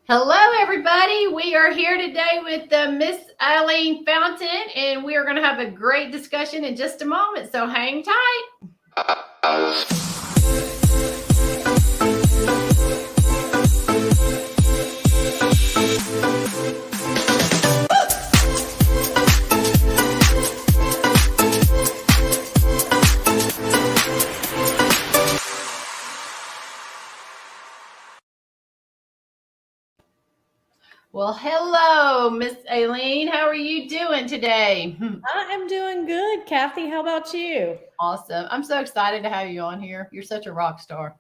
Hello, everybody. We are here today with Miss Aileen Fountain, and we are going to have a great discussion in just a moment. So hang tight. Well, hello, Miss Aileen. How are you doing today? I am doing good, Kathy. How about you? Awesome. I'm so excited to have you on here. You're such a rock star.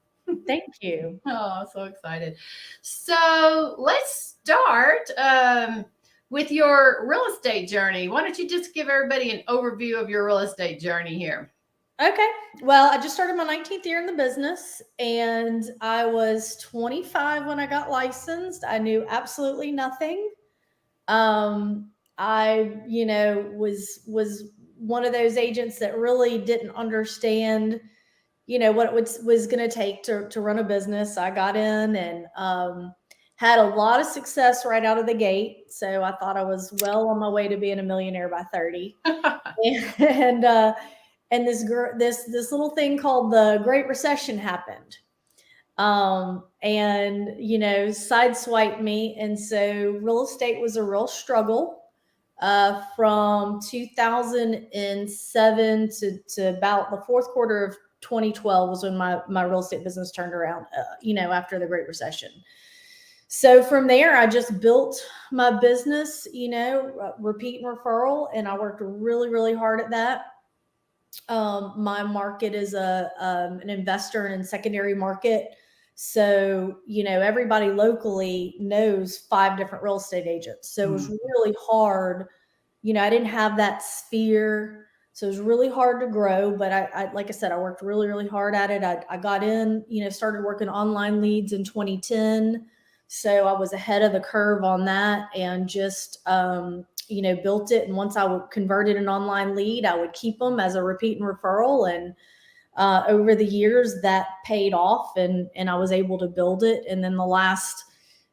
Thank you. Oh, so excited. So let's start with your real estate journey. Why don't you just give everybody an overview of your real estate journey here? Okay. Well, I just started my 19th year in the business and I was 25 when I got licensed. I knew absolutely nothing. I was one of those agents that really didn't understand, what it was going to take to run a business. I got in and had a lot of success right out of the gate. So I thought I was well on my way to being a millionaire by 30. and and this little thing called the Great Recession happened, and sideswiped me, and so real estate was a real struggle from 2007 to about the fourth quarter of 2012 was when my real estate business turned around, after the Great Recession. So from there, I just built my business, repeat and referral, and I worked really, really hard at that. My market is an investor in secondary market. So, everybody locally knows 5 different real estate agents. So it was really hard. I didn't have that sphere. So it was really hard to grow. But I like I said, I worked really, really hard at it. I got in, started working online leads in 2010. So I was ahead of the curve on that and just, built it. And once I would converted an online lead, I would keep them as a repeat and referral. And over the years that paid off and I was able to build it. And then the last,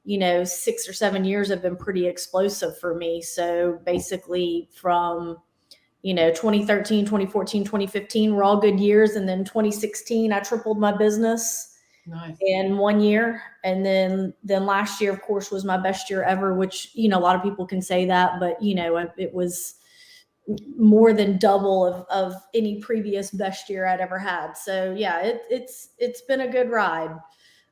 6 or 7 years have been pretty explosive for me. So basically from, 2013, 2014, 2015 were all good years. And then 2016, I tripled my business. Nice. In 1 year. And then last year, of course, was my best year ever, which, a lot of people can say that, but, it was more than double of any previous best year I'd ever had. So yeah, it's been a good ride.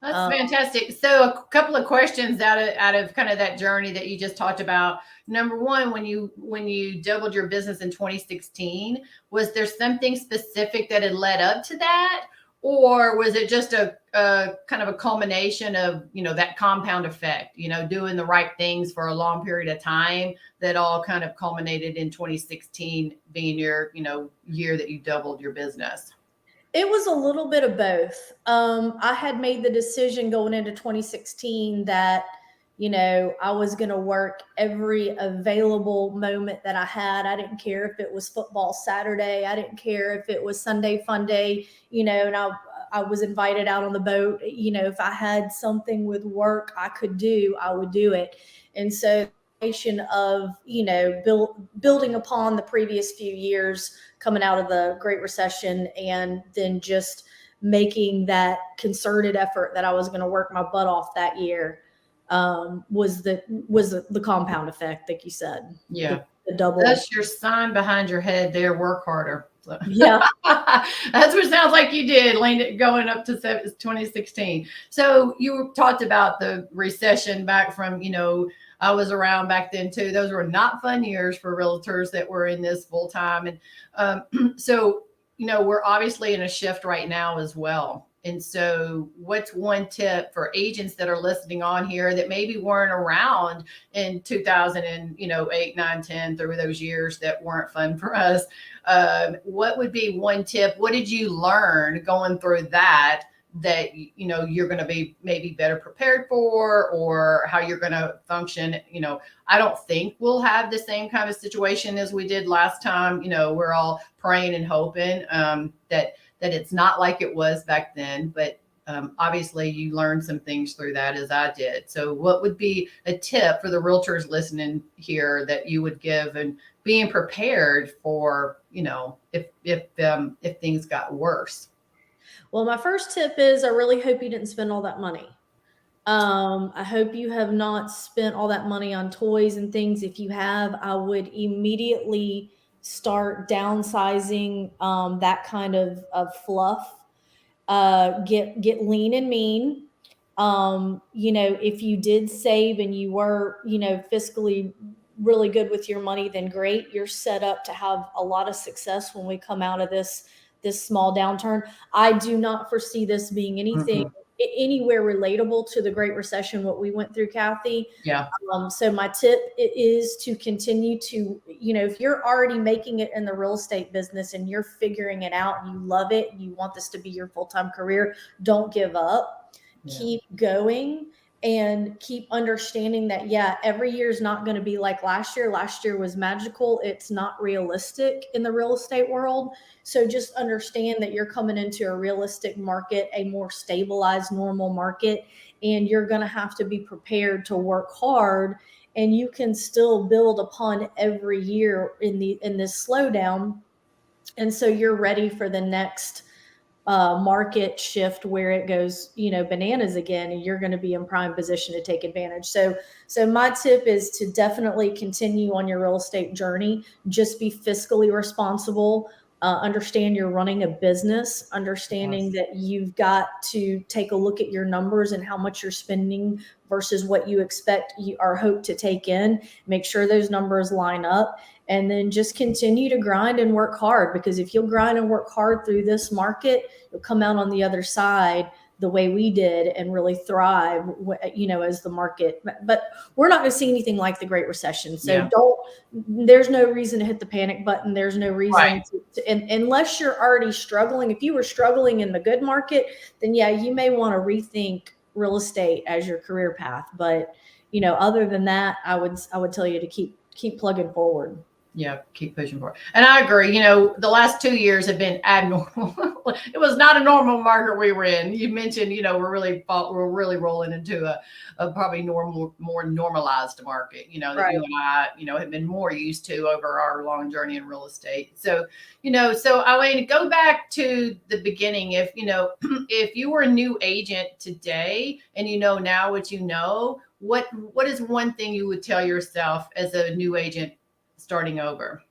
That's fantastic. So a couple of questions out of kind of that journey that you just talked about. Number one, when you doubled your business in 2016, was there something specific that had led up to that? Or was it just a kind of a culmination of, that compound effect, doing the right things for a long period of time that all kind of culminated in 2016 being your, year that you doubled your business? It was a little bit of both. I had made the decision going into 2016 that, I was going to work every available moment that I had. I didn't care if it was football Saturday. I didn't care if it was Sunday fun day, and I was invited out on the boat. If I had something with work I could do, I would do it. And so of, building upon the previous few years coming out of the Great Recession, and then just making that concerted effort that I was going to work my butt off that year, was the compound effect, like you said. Yeah. The double. That's your sign behind your head there. Work harder. So. Yeah. That's what it sounds like you did, going up to 2016. So you talked about the recession back from, I was around back then too. Those were not fun years for realtors that were in this full time. And so, we're obviously in a shift right now as well. And so what's one tip for agents that are listening on here that maybe weren't around in 2008, 9, 10, through those years that weren't fun for us? What would be one tip? What did you learn going through that you're going to be maybe better prepared for, or how you're going to function? I don't think we'll have the same kind of situation as we did last time. We're all praying and hoping that it's not like it was back then. But obviously you learned some things through that, as I did. So what would be a tip for the realtors listening here that you would give, and being prepared for, if things got worse? Well, my first tip is I really hope you didn't spend all that money. I hope you have not spent all that money on toys and things. If you have, I would immediately start downsizing that kind of fluff. Get lean and mean. If you did save and you were, fiscally really good with your money, then great. You're set up to have a lot of success when we come out of this small downturn. I do not foresee this being anything anywhere relatable to the Great Recession, what we went through, Kathy. Yeah. So my tip is to continue to, if you're already making it in the real estate business and you're figuring it out and you love it and you want this to be your full-time career, don't give up. Yeah. Keep going and keep understanding that, every year is not going to be like last year. Last year was magical. It's not realistic in the real estate world. So just understand that you're coming into a realistic market, a more stabilized, normal market, and you're going to have to be prepared to work hard, and you can still build upon every year in this slowdown. And so you're ready for the next market shift where it goes, bananas again, and you're going to be in prime position to take advantage. So my tip is to definitely continue on your real estate journey. Just be fiscally responsible. Understand you're running a business, understanding that you've got to take a look at your numbers and how much you're spending versus what you expect or hope to take in. Make sure those numbers line up, and then just continue to grind and work hard, because if you'll grind and work hard through this market, you'll come out on the other side the way we did and really thrive, as the market. But we're not going to see anything like the Great Recession. So there's no reason to hit the panic button. There's no reason unless you're already struggling. If you were struggling in the good market, then you may want to rethink real estate as your career path. But, other than that, I would tell you to keep plugging forward. Yeah, keep pushing forward. And I agree. The last 2 years have been abnormal. It was not a normal market we were in. You mentioned, we're really rolling into a probably more normalized market, that you and I, have been more used to over our long journey in real estate. So, Aileen, go back to the beginning. If, if you were a new agent today and now what is one thing you would tell yourself as a new agent starting over?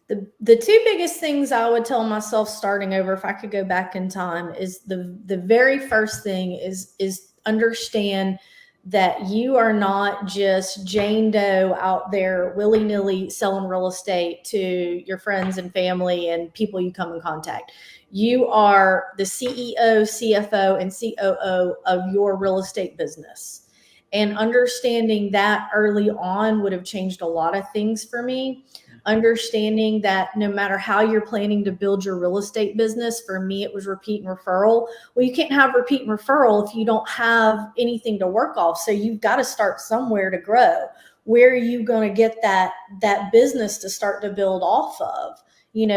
The two biggest things I would tell myself starting over, if I could go back in time, is the very first thing is understand that you are not just Jane Doe out there willy-nilly selling real estate to your friends and family and people you come in contact. You are the CEO, CFO, and COO of your real estate business. And understanding that early on would have changed a lot of things for me. Understanding that no matter how you're planning to build your real estate business, for me, it was repeat and referral. Well, you can't have repeat and referral if you don't have anything to work off. So you've got to start somewhere to grow. Where are you going to get that business to start to build off of?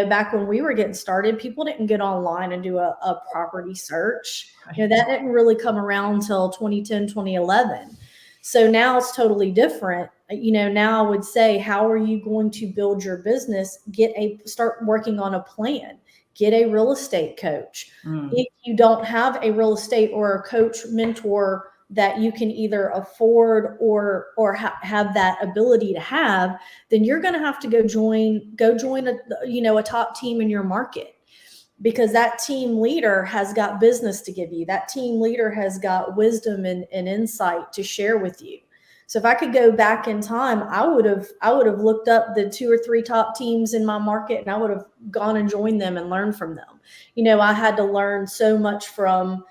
Back when we were getting started, people didn't get online and do a property search. That didn't really come around until 2010, 2011. So now it's totally different. Now I would say, how are you going to build your business? Start working on a plan. Get a real estate coach. If you don't have a real estate or a coach mentor that you can either afford or have that ability to have, then you're going to have to go join a top team in your market, because that team leader has got business to give you. That team leader has got wisdom and insight to share with you. So if I could go back in time, I would have looked up the 2 or 3 top teams in my market, and I would have gone and joined them and learned from them. I had to learn so much from,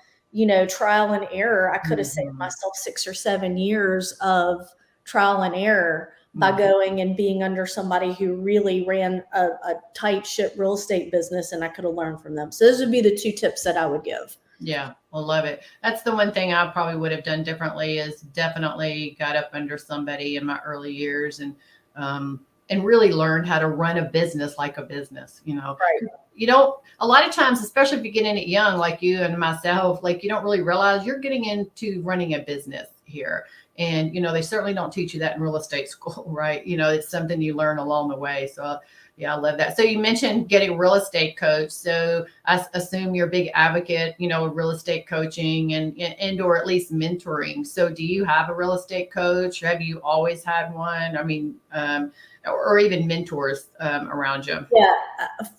trial and error. I could have saved myself 6 or 7 years of trial and error by going and being under somebody who really ran a tight ship real estate business, and I could have learned from them. So those would be the 2 tips that I would give. Yeah, I love it. That's the one thing I probably would have done differently, is definitely got up under somebody in my early years and and really learn how to run a business like a business, Right. You don't, a lot of times, especially if you get in it young, like you and myself, like you don't really realize you're getting into running a business here. And, they certainly don't teach you that in real estate school, right? It's something you learn along the way. So, yeah, I love that. So you mentioned getting a real estate coach. So I assume you're a big advocate, of real estate coaching and or at least mentoring. So do you have a real estate coach? Have you always had one? I mean, or even mentors around you? Yeah.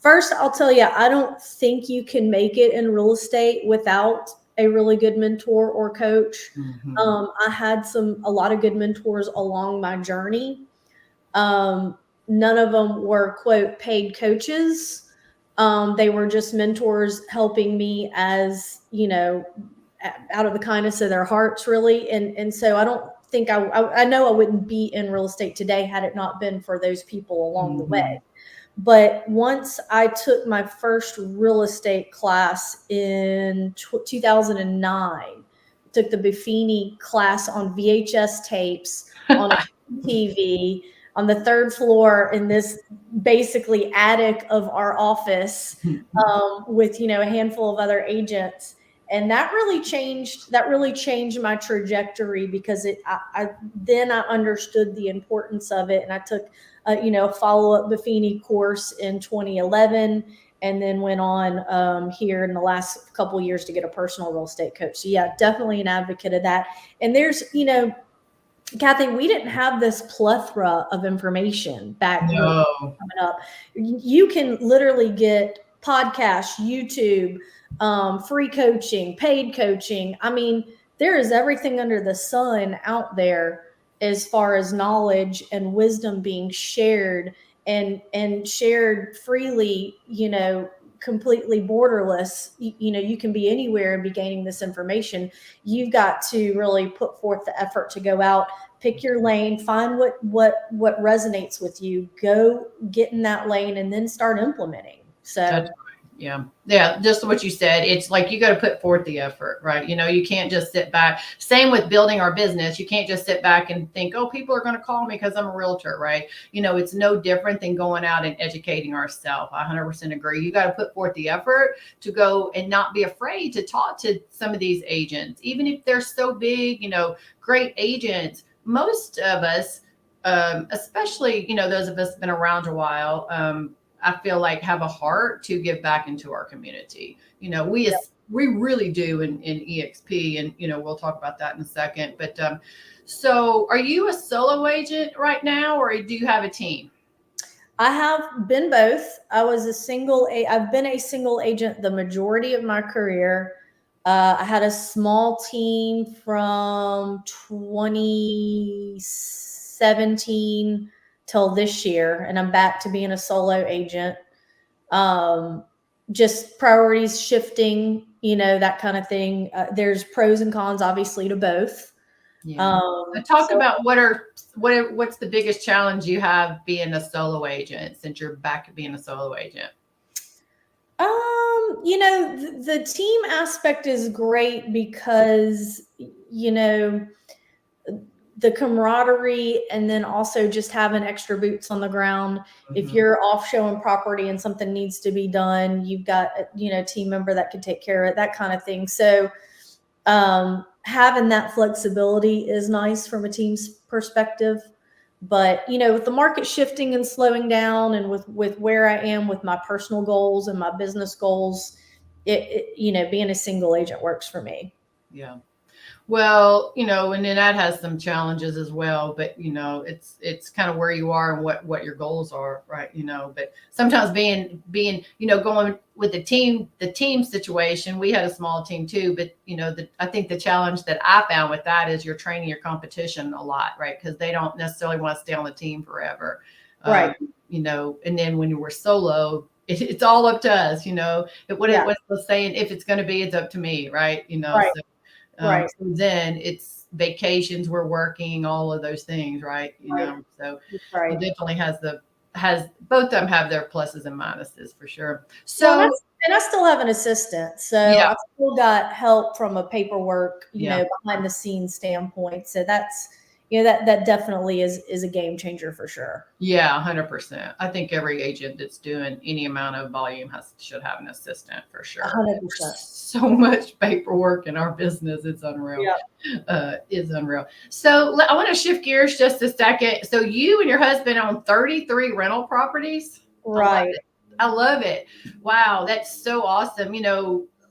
First, I'll tell you, I don't think you can make it in real estate without a really good mentor or coach. I had a lot of good mentors along my journey. None of them were, quote, paid coaches. They were just mentors helping me as, out of the kindness of their hearts, really. And so I don't think I know I wouldn't be in real estate today had it not been for those people along the way. But once I took my first real estate class in 2009, took the Buffini class on VHS tapes on a TV on the third floor in this basically attic of our office with, a handful of other agents. And that really changed my trajectory because then I understood the importance of it. And I took a follow-up Buffini course in 2011 and then went on here in the last couple of years to get a personal real estate coach. So yeah, definitely an advocate of that. And there's, Kathy, we didn't have this plethora of information back when coming up. You can literally get podcasts, YouTube, free coaching, paid coaching. I mean, there is everything under the sun out there as far as knowledge and wisdom being shared and shared freely, completely borderless. You can be anywhere and be gaining this information. You've got to really put forth the effort to go out, pick your lane, find what resonates with you, go get in that lane, and then start implementing. So that's right. Yeah. Just what you said. It's like you got to put forth the effort, right? You can't just sit back. Same with building our business. You can't just sit back and think, oh, people are going to call me because I'm a realtor, right? It's no different than going out and educating ourselves. I 100% agree. You got to put forth the effort to go and not be afraid to talk to some of these agents, even if they're so big, great agents. Most of us, especially, those of us been around a while, I feel like have a heart to give back into our community. We really do in EXP, and we'll talk about that in a second. But so are you a solo agent right now, or do you have a team? I have been both. I've been a single agent the majority of my career. I had a small team from 2017 till this year, and I'm back to being a solo agent. Just priorities shifting, that kind of thing. There's pros and cons, obviously, to both. Talk about what's the biggest challenge you have being a solo agent since you're back to being a solo agent? The team aspect is great because, the camaraderie and then also just having extra boots on the ground. If you're off showing property and something needs to be done, you've got, a team member that can take care of it, that kind of thing. So having that flexibility is nice from a team's perspective. But, with the market shifting and slowing down and with where I am with my personal goals and my business goals, being a single agent works for me. Yeah. Well, and then that has some challenges as well, but it's kind of where you are and what your goals are, right? But sometimes being, going with the team situation, we had a small team too, but I think the challenge that I found with that is you're training your competition a lot, right? Because they don't necessarily want to stay on the team forever. Right. And then when you were solo, it's all up to us, what's the saying? If it's going to be, it's up to me. Right. Right. So, so then it's vacations, we're working, all of those things, right? So it definitely has both of them have their pluses and minuses for sure. So and I still have an assistant, so I've still got help from a paperwork, behind the scenes standpoint. So that's that definitely is a game changer for sure. Yeah, 100%. I think every agent that's doing any amount of volume should have an assistant for sure. 100%. So much paperwork in our business. It's unreal. Yeah. It's unreal. So I want to shift gears just a second. So you and your husband own 33 rental properties. Right. I love it. Wow, that's so awesome.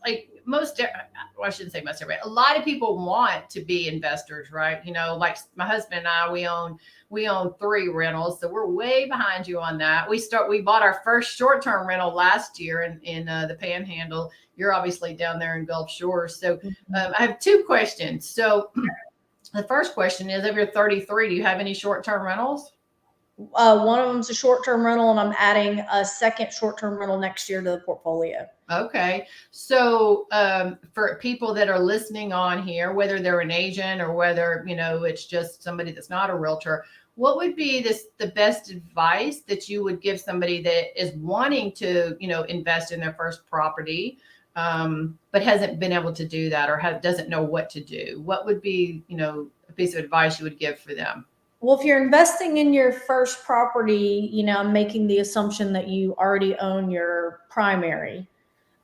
Like well, I shouldn't say most everybody. A lot of people want to be investors, right? Like my husband and I, we own 3 rentals, so we're way behind you on that. We bought our first short-term rental last year in the Panhandle. You're obviously down there in Gulf Shores. So I have 2 questions. So the first question is, of your 33, do you have any short-term rentals? One of them's a short-term rental, and I'm adding a second short-term rental next year to the portfolio. Okay. So for people that are listening on here, whether they're an agent or whether, it's just somebody that's not a realtor, what would be the best advice that you would give somebody that is wanting to, invest in their first property, but hasn't been able to do that or doesn't know what to do? What would be, a piece of advice you would give for them? Well, if you're investing in your first property, I'm making the assumption that you already own your primary.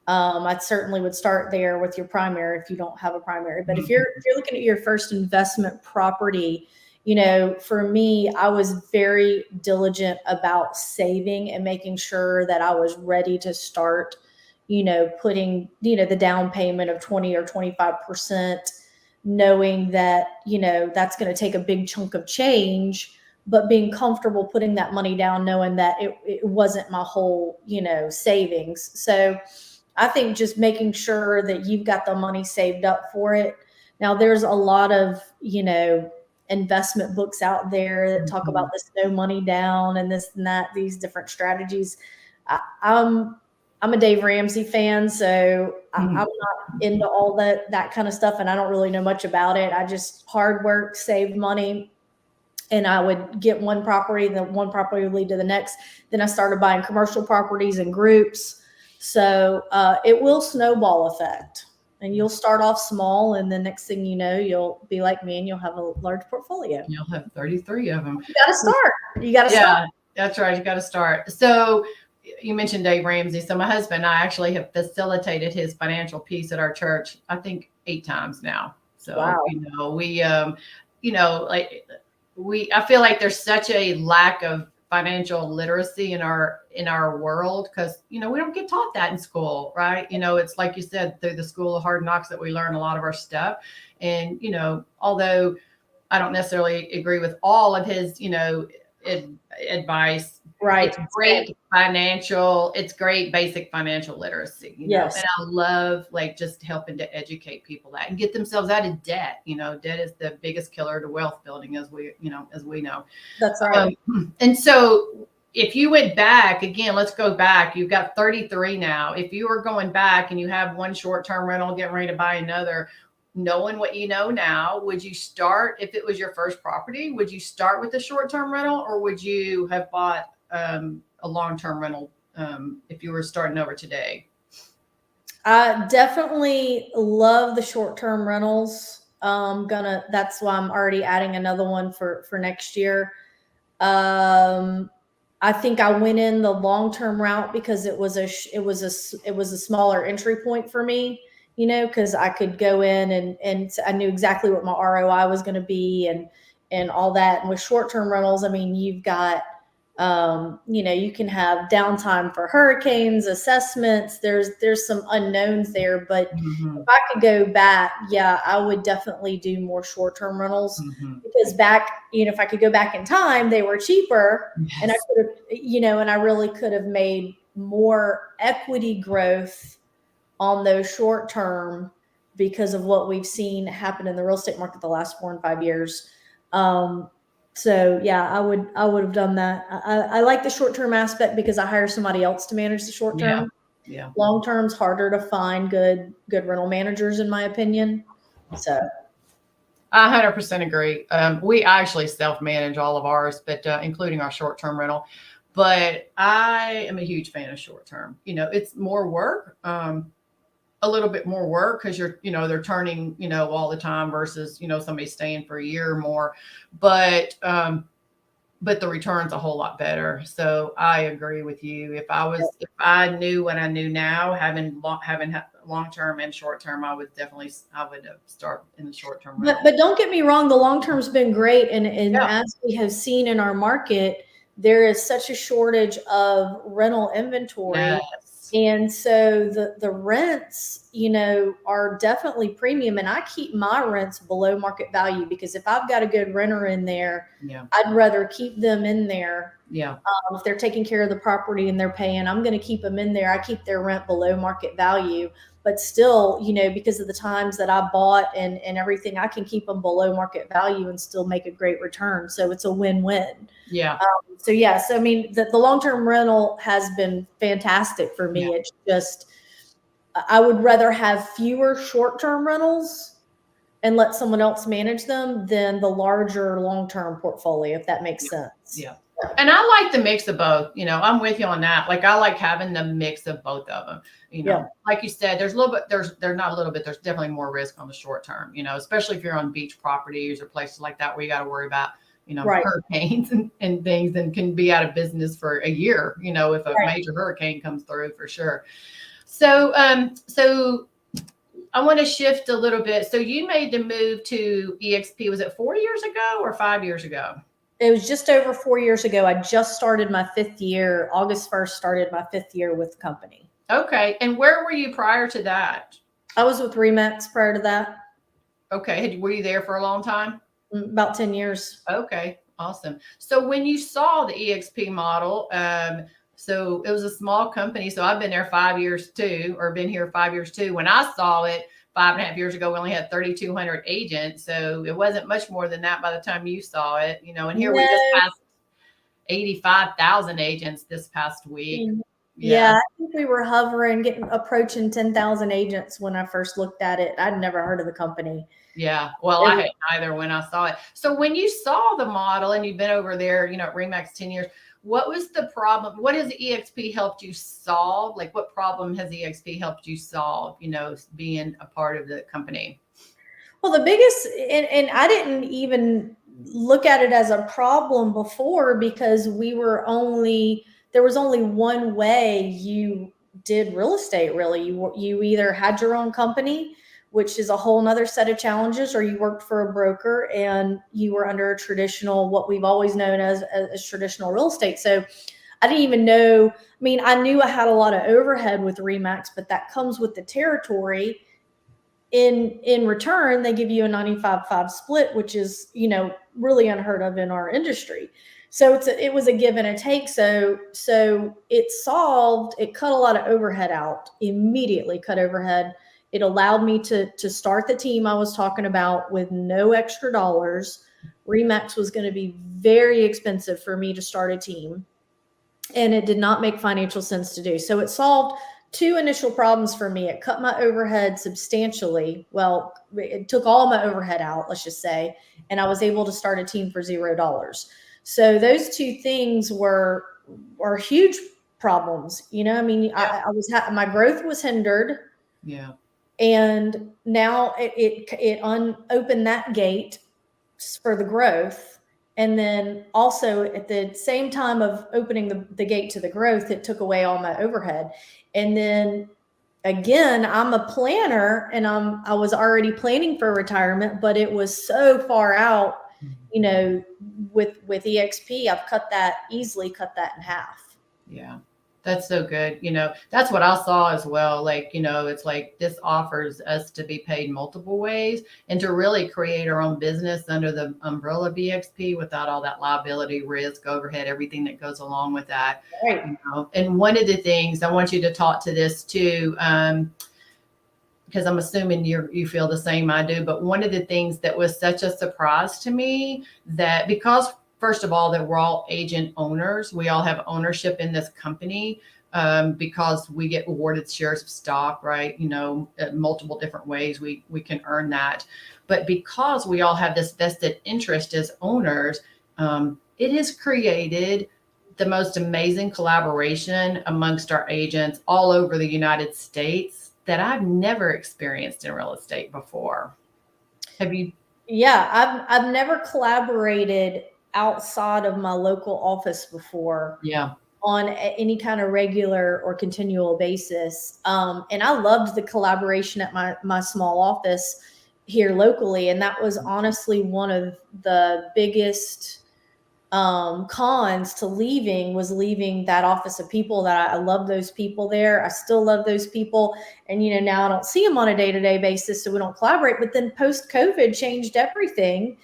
I certainly would start there with your primary if you don't have a primary. But if you're looking at your first investment property, for me, I was very diligent about saving and making sure that I was ready to start, putting, the down payment of 20 or 25%, knowing that, that's going to take a big chunk of change, but being comfortable putting that money down, knowing that it wasn't my whole, savings. So I think just making sure that you've got the money saved up for it. Now, there's a lot of, investment books out there that talk about this no money down and this and that, these different strategies. I'm a Dave Ramsey fan, so I'm not into all that kind of stuff, and I don't really know much about it. I just hard work, save money, and I would get one property, then one property would lead to the next. Then I started buying commercial properties in groups. So it will snowball effect, and you'll start off small, and the next thing you know, you'll be like me and you'll have a large portfolio. You'll have 33 of them. You got to start. Yeah, start. That's right. You got to start. So you mentioned Dave Ramsey. So my husband and I actually have facilitated his financial piece at our church, I think 8 times now. So, wow. I feel like there's such a lack of financial literacy in our world because, we don't get taught that in school, right? It's like you said, through the school of hard knocks that we learn a lot of our stuff. And, although I don't necessarily agree with all of his, advice, right? It's great basic financial literacy, yes. And I love just helping to educate people that and get themselves out of debt. Debt is the biggest killer to wealth building, as we know. That's right. And so if you went back again, let's go back. You've got 33 now. If you were going back and you have one short-term rental, getting ready to buy another, knowing what you know now, would you start, if it was your first property, would you start with the short-term rental, or would you have bought a long-term rental if you were starting over today? I definitely love the short-term rentals. That's why I'm already adding another one for next year. I think I went in the long-term route because it was a smaller entry point for me, because I could go in and I knew exactly what my ROI was going to be and all that. And with short-term rentals, I mean, you've got, you can have downtime for hurricanes, assessments. There's some unknowns there, but if I could go back, yeah, I would definitely do more short-term rentals because back, if I could go back in time, they were cheaper. Yes. And I could have, and I really could have made more equity growth on those short-term because of what we've seen happen in the real estate market the last 4 and 5 years. So yeah, I would have done that. I like the short-term aspect because I hire somebody else to manage the short-term. Yeah. Long-term's harder to find good rental managers, in my opinion. So I 100% agree. We actually self-manage all of ours, but including our short-term rental. But I am a huge fan of short-term. It's more work. a little bit more work because they're turning, all the time versus, somebody staying for a year or more. But the return's a whole lot better. So I agree with you. If I knew what I knew now, having long term and short term, I would start in the short term. But don't get me wrong, the long term's been great, and Yeah. as we have seen in our market, there is such a shortage of rental inventory. Yes. And so the rents, are definitely premium, and I keep my rents below market value because if I've got a good renter in there, Yeah. I'd rather keep them in there. Yeah. If they're taking care of the property and they're paying, I'm going to keep them in there. I keep their rent below market value, but still, because of the times that I bought and everything, I can keep them below market value and still make a great return. So it's a win-win. Yeah. So yes, I mean, the long-term rental has been fantastic for me. Yeah. It's just, I would rather have fewer short-term rentals and let someone else manage them than the larger long-term portfolio, if that makes sense. Yeah. And I like the mix of both. I'm with you on that. Like I like having the mix of both of them. Like you said, there's not a little bit. There's definitely more risk on the short term. Especially if you're on beach properties or places like that where you got to worry about Right. hurricanes and things, and can be out of business for a year. If a major hurricane comes through, for sure. So I want to shift a little bit. So you made the move to EXP. Was it 4 years ago or 5 years ago? It was just over 4 years ago. I just started my 5th year. August 1st started my 5th year with the company. Okay. And where were you prior to that? I was with Remax prior to that. Okay. Were you there for a long time? About 10 years. Okay. Awesome. So when you saw the EXP model, so it was a small company. So I've been there 5 years too, or been here 5 years too. When I saw it 5.5 years ago, we only had 3,200 agents. So it wasn't much more than that by the time you saw it, and here we just passed 85,000 agents this past week. Yeah, I think we were approaching 10,000 agents when I first looked at it. I'd never heard of the company. Yeah. Well, I hadn't either when I saw it. So when you saw the model and you've been over there, at Remax 10 years, what was the problem? What has EXP helped you solve? Like what problem has EXP helped you solve, being a part of the company? Well, the biggest, and I didn't even look at it as a problem before because there was only one way you did real estate, really. You either had your own company, which is a whole nother set of challenges, or you worked for a broker and you were under a traditional, what we've always known as traditional real estate. So I didn't even know. I mean, I knew I had a lot of overhead with Remax, but that comes with the territory. In return, they give you a 95-5 split, which is, really unheard of in our industry. So it was a give and a take. So it cut a lot of overhead out, immediately cut overhead. It allowed me to start the team I was talking about with no extra dollars. Remax was going to be very expensive for me to start a team, and it did not make financial sense to do. So it solved two initial problems for me. It cut my overhead substantially. Well, it took all my overhead out, let's just say, and I was able to start a team for $0. So those two things were huge problems. I mean, yeah. My growth was hindered. Yeah. And now it opened that gate for the growth. And then also at the same time of opening the gate to the growth, it took away all my overhead. And then again, I'm a planner and I was already planning for retirement, but it was so far out, with EXP, I've easily cut that in half. Yeah. That's so good. That's what I saw as well. Like, it's like this offers us to be paid multiple ways and to really create our own business under the umbrella of EXP without all that liability, risk, overhead, everything that goes along with that. Right. And one of the things I want you to talk to this too, because I'm assuming you feel the same I do. But one of the things that was such a surprise to me, that because first of all, that we're all agent owners. We all have ownership in this company because we get awarded shares of stock, right? Multiple different ways we can earn that. But because we all have this vested interest as owners, it has created the most amazing collaboration amongst our agents all over the United States. that I've never experienced in real estate before. Have you? Yeah, I've never collaborated outside of my local office before Yeah. on any kind of regular or continual basis. And I loved the collaboration at my small office here locally. And that was honestly one of the biggest cons to leaving that office of people that I love those people there. I still love those people. And, now I don't see them on a day-to-day basis, so we don't collaborate. But then post-COVID changed everything,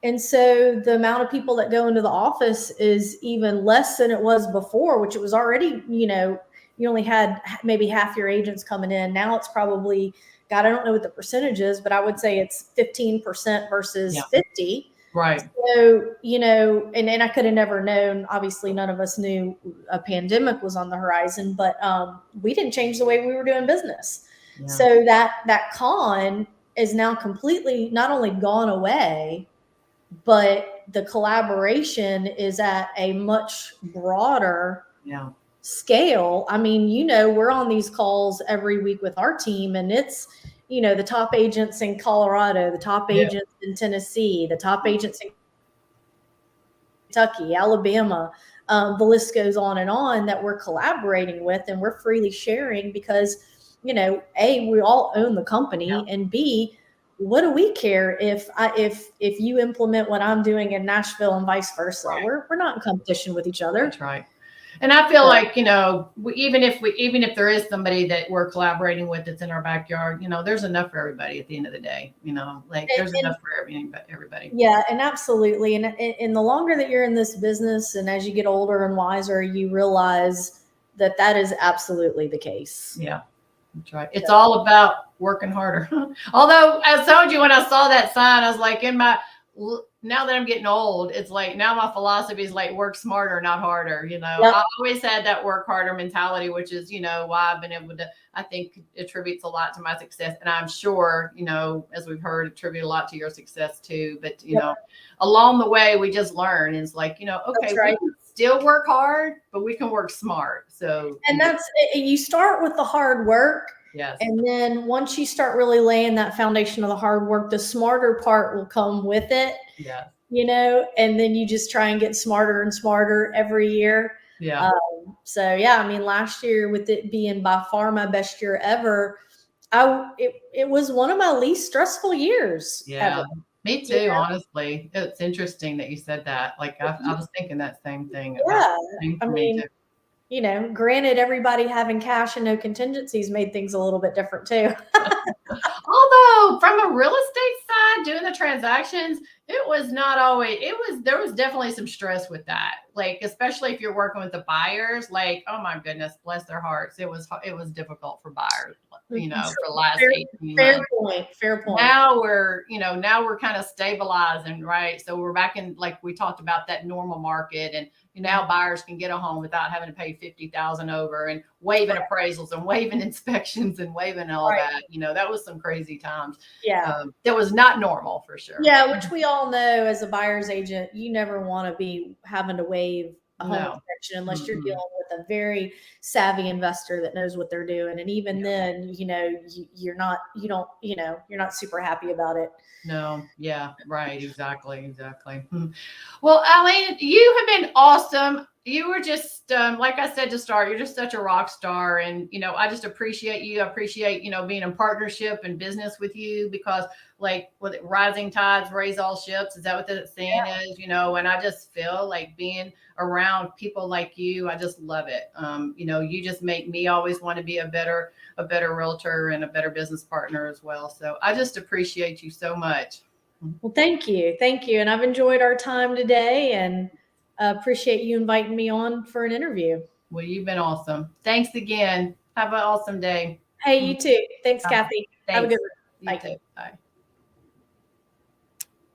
And so the amount of people that go into the office is even less than it was before, which it was already, you only had maybe half your agents coming in. Now it's probably, God, I don't know what the percentage is, but I would say it's 15% versus 50. Right. So, and I could have never known, obviously none of us knew a pandemic was on the horizon, but we didn't change the way we were doing business. Yeah. So that con is now completely not only gone away, but the collaboration is at a much broader scale. I mean, we're on these calls every week with our team, and it's, the top agents in Colorado, the top agents in Tennessee, the top agents in Kentucky, Alabama, the list goes on and on that we're collaborating with, and we're freely sharing because, A, we all own the company, and B, what do we care if you implement what I'm doing in Nashville and vice versa? Right. We're not in competition with each other. That's right. And I feel like, even if there is somebody that we're collaborating with that's in our backyard, there's enough for everybody at the end of the day, there's enough for everybody. Yeah, and absolutely. And the longer that you're in this business and as you get older and wiser, you realize that is absolutely the case. Yeah, that's right. It's all about working harder. Although I told you when I saw that sign, I was like, now that I'm getting old, it's like now my philosophy is like work smarter, not harder. I always had that work harder mentality, which is, why I've been able to, I think attributes a lot to my success. And I'm sure, as we've heard, attribute a lot to your success too. But, along the way, we just learn. And it's like, okay, right. We can still work hard, but we can work smart. So, and you start with the hard work. Yes. And then once you start really laying that foundation of the hard work, the smarter part will come with it. Yeah. And then you just try and get smarter and smarter every year. Yeah. I mean, last year, with it being by far my best year ever, it was one of my least stressful years. Yeah. Ever. Me too, honestly. It's interesting that you said that. Like I was thinking that same thing. Yeah. I mean, granted, everybody having cash and no contingencies made things a little bit different too. Although from a real estate side, doing the transactions, it was not always, there was definitely some stress with that. Like, especially if you're working with the buyers, like, oh my goodness, bless their hearts. It was difficult for buyers, for the last 18 months. Fair point. Now we're kind of stabilizing, right? So we're back in, like we talked about, that normal market, and now buyers can get a home without having to pay $50,000 over and waiving appraisals and waiving inspections and waiving all that. That was some crazy times. Yeah. That was not normal for sure. Yeah. Which we all know as a buyer's agent, you never want to be having to waive a home inspection unless you're dealing with a very savvy investor that knows what they're doing. And even then, you're not super happy about it. No. Yeah. Right. Exactly. Well, Aileen, you have been awesome. You were just, like I said to start, you're just such a rock star. And, I just appreciate you. I appreciate, being in partnership and business with you, because like with rising tides raise all ships. Is that what the saying is? And I just feel like being around people like you, I just love it. You just make me always want to be a better realtor and a better business partner as well. So I just appreciate you so much. Well, thank you. And I've enjoyed our time today, and appreciate you inviting me on for an interview. Well, you've been awesome. Thanks again. Have an awesome day. Hey, you too. Thanks, Kathy. Thanks. Have a good one. You too. Bye.